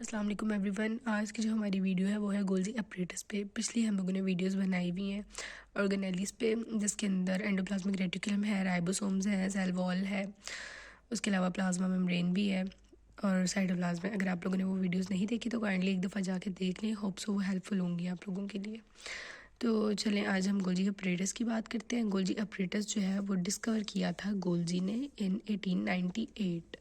अस्सलाम वालेकुम एवरीवन। आज की जो हमारी वीडियो है वो है गोल्जी अपरेटस पे। पिछली हम लोगों ने वीडियोस बनाई हुई हैं ऑर्गेनेलिस पे, जिसके अंदर एंडोप्लाज्मिक रेटिकुलम है, राइबोसोम्स है, सेल वॉल है, उसके अलावा प्लाज्मा मेम्ब्रेन भी है और साइटोप्लाज्म है। अगर आप लोगों ने वो वीडियोस नहीं देखी तो काइंडली एक दफ़ा जाके देख लें, होप सो वो हेल्पफुल होंगी आप लोगों के लिए। तो चलें आज हम गोल्जी अपरेटस की बात करते हैं। गोल्जी अपरेटस जो है वो डिस्कवर किया था गोल्जी ने इन 1898।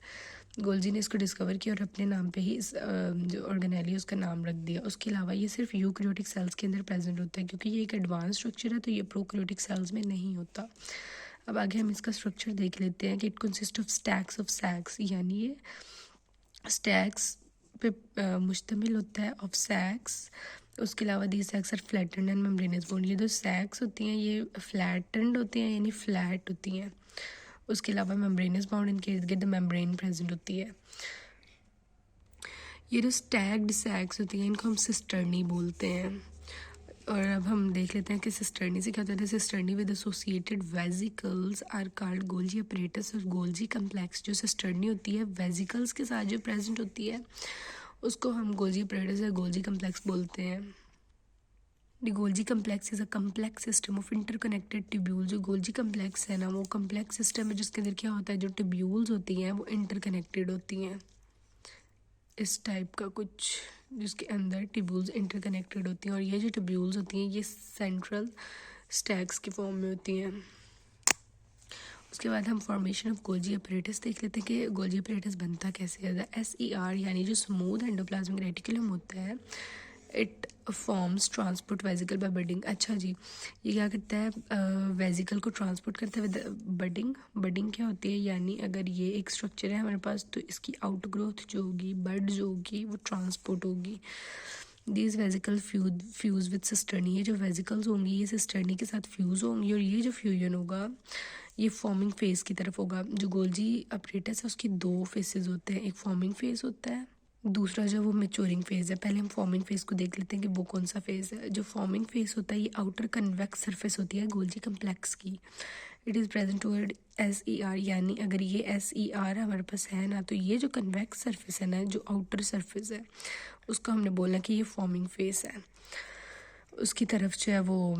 गोल्जी ने इसको डिस्कवर किया और अपने नाम पे ही इस जो ऑर्गेनेली उसका नाम रख दिया। उसके अलावा ये सिर्फ यूकैरियोटिक सेल्स के अंदर प्रेजेंट होता है, क्योंकि ये एक एडवांस स्ट्रक्चर है तो ये प्रोकैरियोटिक सेल्स में नहीं होता। अब आगे हम इसका स्ट्रक्चर देख लेते हैं कि it consist of stacks of sacs, यानी ये स्टैक्स पे मुश्तमिल होता है ऑफ सैक्स। उसके अलावा the sacs are flattened and membranous bound. ये जो सैक्स होती हैं ये फ्लैटेंड होती हैं यानी फ्लैट होती हैं। उसके अलावा मेम्ब्रेनस बाउंड, इनके इर्द गिर्द मेम्ब्रेन प्रेजेंट होती है। ये जो स्टैग्ड सैक्स होती हैं इनको हम सिस्टर्नी बोलते हैं। और अब हम देख लेते हैं कि सिस्टर्नी से क्या होता है। Cisternae with associated vesicles are called Golgi apparatus. और गोल्जी कम्प्लेक्स जो सिस्टर्नी होती है वेजिकल्स के साथ जो प्रेजेंट होती है उसको हम गोल्जी अपरेटस या गोल्जी कम्प्लेक्स बोलते हैं। The Golgi complex is a complex system of interconnected tubule. जो गोल्जी कम्प्लेक्स है ना वो कम्प्लेक्स सिस्टम है जिसके अंदर क्या होता है, जो ट्यूब्यूल्स होती हैं वो इंटरकनेक्टेड होती हैं। इस टाइप का कुछ जिसके अंदर ट्यूब्यूल्स इंटरकनेक्टेड होती हैं और ये जो ट्यूब्यूल्स होती हैं ये सेंट्रल स्टैक्स की फॉर्म में होती हैं। उसके बाद हम फॉर्मेशन ऑफ गोल्जी अपरेटस देख लेते हैं कि गोल्जी अपरेटस बनता कैसे है। SER यानी जो स्मूथ एंडोप्लाज्मिक रेटिकुलम होता है, it forms transport vesicle by budding. अच्छा जी, ये क्या करता है, वेजिकल को ट्रांसपोर्ट करता है विद बडिंग। बडिंग क्या होती है, यानी अगर ये एक स्ट्रक्चर है हमारे पास तो इसकी आउट ग्रोथ जो होगी, बड जो होगी वो ट्रांसपोर्ट होगी। These vesicle fuse with cisternae. ये जो वेजिकल्स होंगी ये सिस्टर्नी के साथ फ्यूज होंगी और ये जो फ्यूजन होगा ये फॉर्मिंग फेज की तरफ होगा। जो गोल्जी अपरेटस है उसकी दो फेसेस होते हैं, एक फॉर्मिंग फेज होता है, दूसरा जो वो मैच्योरिंग फेज है। पहले हम फॉर्मिंग फेज को देख लेते हैं कि वो कौन सा फेज है। जो फॉर्मिंग फेज होता है ये आउटर कन्वेक्स सरफेस होती है गोल्जी कम्प्लेक्स की। It is present toward SER, यानी अगर ये SER हमारे पास है ना तो ये जो कन्वेक्स सरफेस है ना, जो आउटर सरफेस है उसको हमने बोलना कि ये फॉर्मिंग फेज है। उसकी तरफ जो है वो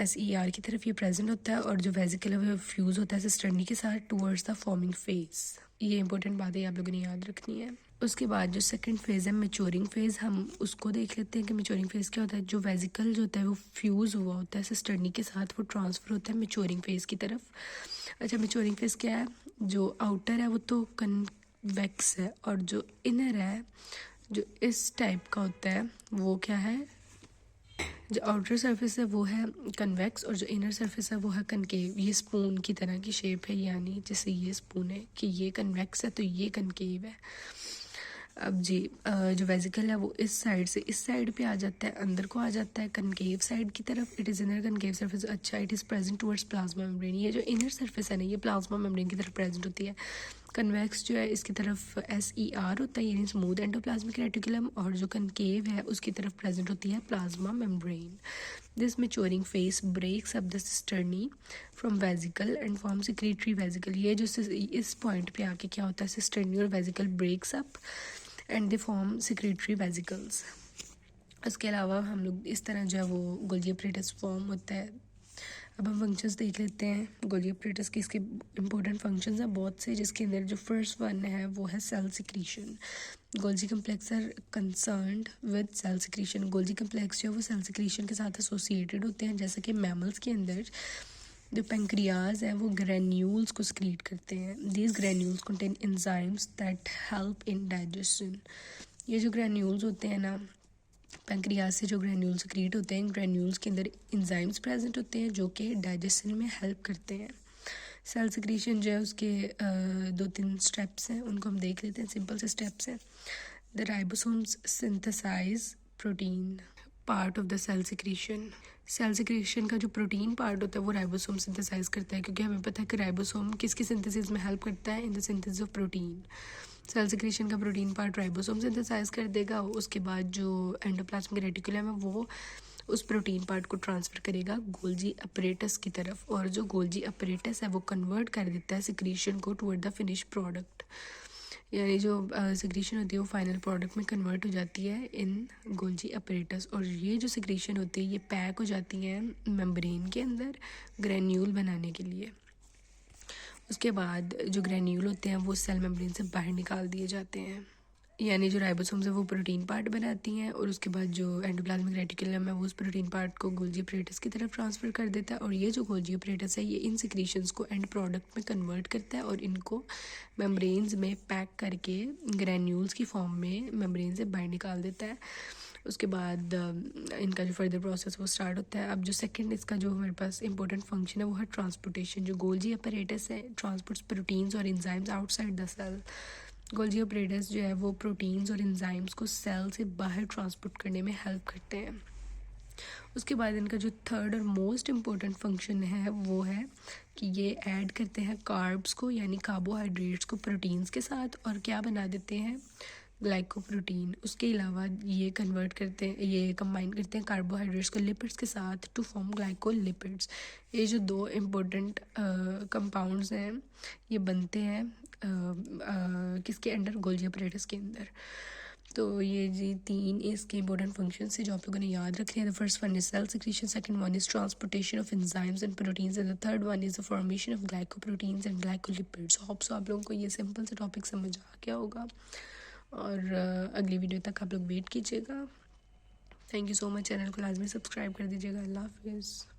SER की तरफ ये प्रेजेंट होता है और जो वेजिकल है वो फ्यूज़ होता है सिस्टर्नी के साथ टूवर्ड्स द फॉर्मिंग फेज। ये इंपॉर्टेंट बात है, आप लोगों ने याद रखनी है। उसके बाद जो सेकंड फेज़ है मैच्योरिंग फेज़, हम उसको देख लेते हैं कि मैच्योरिंग फेज़ क्या होता है। जो वेजिकल जो होता है वो फ्यूज़ हुआ होता है सिस्टर्नी के साथ, वो ट्रांसफ़र होता है मैच्योरिंग फेज़ की तरफ। अच्छा, मैच्योरिंग फेज़ क्या है, जो आउटर है वो तो कन्वेक्स है और जो इनर है जो इस टाइप का होता है वो क्या है, जो आउटर सरफेस है वो है कन्वेक्स और जो इनर सरफेस है वो है कनकेव। ये स्पून की तरह की शेप है, यानी जैसे ये स्पून है कि ये कन्वेक्स है तो ये कनकेव है। अब जी जो वेजिकल है वो इस साइड से इस साइड पे आ जाता है, अंदर को आ जाता है कनकेव साइड की तरफ। It is inner concave surface. अच्छा, it is present towards plasma membrane. ये जो इनर सरफेस है ना ये प्लाज्मा मेम्ब्रेन की तरफ प्रेजेंट होती है। कन्वेक्स जो है इसकी तरफ SER होता है यानी स्मूथ एंडोप्लाज्मिक रेटिकुलम, और जो कनकेव है उसकी तरफ प्रेजेंट होती है plasma membrane. This maturing face breaks up the cisternae from vesicle and form secretory vesicle. ये जो इस पॉइंट पे आके क्या होता है, सिस्टर्नी और vesicle breaks up and they form secretory vesicles. इसके अलावा हम लोग इस तरह जो है वो गोल्जी अपरेटस फॉर्म होता है। अब हम फंक्शंस देख लेते हैं गोल्जी अपरेटस के। इसके इंपॉर्टेंट फंक्शंस हैं बहुत से, जिसके अंदर जो फर्स्ट वन है वो है cell secretion. Golgi complex are concerned with cell secretion. Golgi complex जो है वो सेल सिक्रीशन के साथ एसोसिएटेड होते हैं। जैसे कि मैमल्स के अंदर जो पेंक्रियाज है वो ग्रेन्यूल्स को स्क्रीट करते हैं। These granules contain enzymes that help in digestion. ये जो ग्रेन्यूल्स होते हैं ना, पेंक्रियाज से जो ग्रेन्यूल्स क्रिएट होते हैं, ग्रेन्यूल्स के अंदर इंजाइम्स प्रेजेंट होते हैं जो कि डाइजेशन में हेल्प करते हैं। सेल सिक्रीशन जो है उसके 2-3 स्टेप्स हैं, उनको हम देख लेते हैं। सिंपल से स्टेप्स हैं। The ribosomes synthesise protein part of the cell secretion. Cell secretion का जो प्रोटीन पार्ट होता है वो राइबोसोम सिंथेसाइज करता है, क्योंकि हमें पता है कि राइबोसोम किसकी सिंथेसिस में हेल्प करता है, in the synthesis of protein. Cell secretion का प्रोटीन पार्ट राइबोसोम सिंथेसाइज कर देगा। उसके बाद जो एंडोप्लाज्मिक रेटिकुलम है वो उस प्रोटीन पार्ट को ट्रांसफ़र करेगा गोल्जी अपरेटस की तरफ, और जो गोल्जी अपरेटस है वो कन्वर्ट कर देता है सिक्रीशन को टुवर्ड द फिनिश प्रोडक्ट। यानी जो सिक्रीशन होती है वो फाइनल प्रोडक्ट में कन्वर्ट हो जाती है इन गोल्जी अपरेटस, और ये जो सिक्रीशन होती है ये पैक हो जाती है मेम्ब्रेन के अंदर ग्रेन्यूल बनाने के लिए। उसके बाद जो ग्रेन्यूल होते हैं वो सेल मेम्ब्रेन से बाहर निकाल दिए जाते हैं, यानी जो राइबोसोम्स है वो प्रोटीन पार्ट बनाती हैं, और उसके बाद जो एंडोप्लाज्मिक रेटिकुलम है वो उस प्रोटीन पार्ट को गोल्जी अपरेटस की तरफ ट्रांसफ़र कर देता है, और ये जो गोल्जी अपरेटस है ये इन सिक्रीशंस को एंड प्रोडक्ट में कन्वर्ट करता है और इनको मेम्ब्रेन्स में पैक करके ग्रैन्यूल्स की फॉर्म में मेम्ब्रेन से बाहर निकाल देता है। उसके बाद इनका जो फर्दर प्रोसेस वो स्टार्ट होता है। अब जो सेकंड इसका जो हमारे पास इंपॉर्टेंट फंक्शन है वो है ट्रांसपोर्टेशन। जो गोल्जी अपरेटस है ट्रांसपोर्ट्स प्रोटीन्स और enzymes outside the cell. Golgi apparatus जो है वो प्रोटीन्स और एंजाइम्स को सेल से बाहर ट्रांसपोर्ट करने में हेल्प करते हैं। उसके बाद इनका जो थर्ड और मोस्ट इम्पोर्टेंट फंक्शन है वो है कि ये ऐड करते हैं कार्ब्स को यानी कार्बोहाइड्रेट्स को प्रोटीन्स के साथ, और क्या बना देते हैं ग्लाइकोप्रोटीन। उसके अलावा ये कन्वर्ट करते हैं, ये कंबाइन करते हैं कार्बोहाइड्रेट्स को लिपिड्स के साथ टू फॉर्म ग्लाइकोलिपिड्स। ये जो दो इम्पोर्टेंट कंपाउंड्स हैं ये बनते हैं किसके अंडर, गोल्जी अपरेटस के अंदर। तो ये जी तीन इसके इंपॉर्टेंट फंक्शंस है जो आप लोगों ने याद रखने हैं। The first one is cell secretion, second one is transportation of enzymes and proteins, and the third one is the formation of glycoproteins and glycolipids. Hope so आप लोगों को ये सिंपल सा टॉपिक समझ आ गया होगा, और अगली वीडियो तक आप लोग वेट कीजिएगा। Thank you so much. Channel को लाजमी सब्सक्राइब कर दीजिएगा। अल्लाह हाफिज़।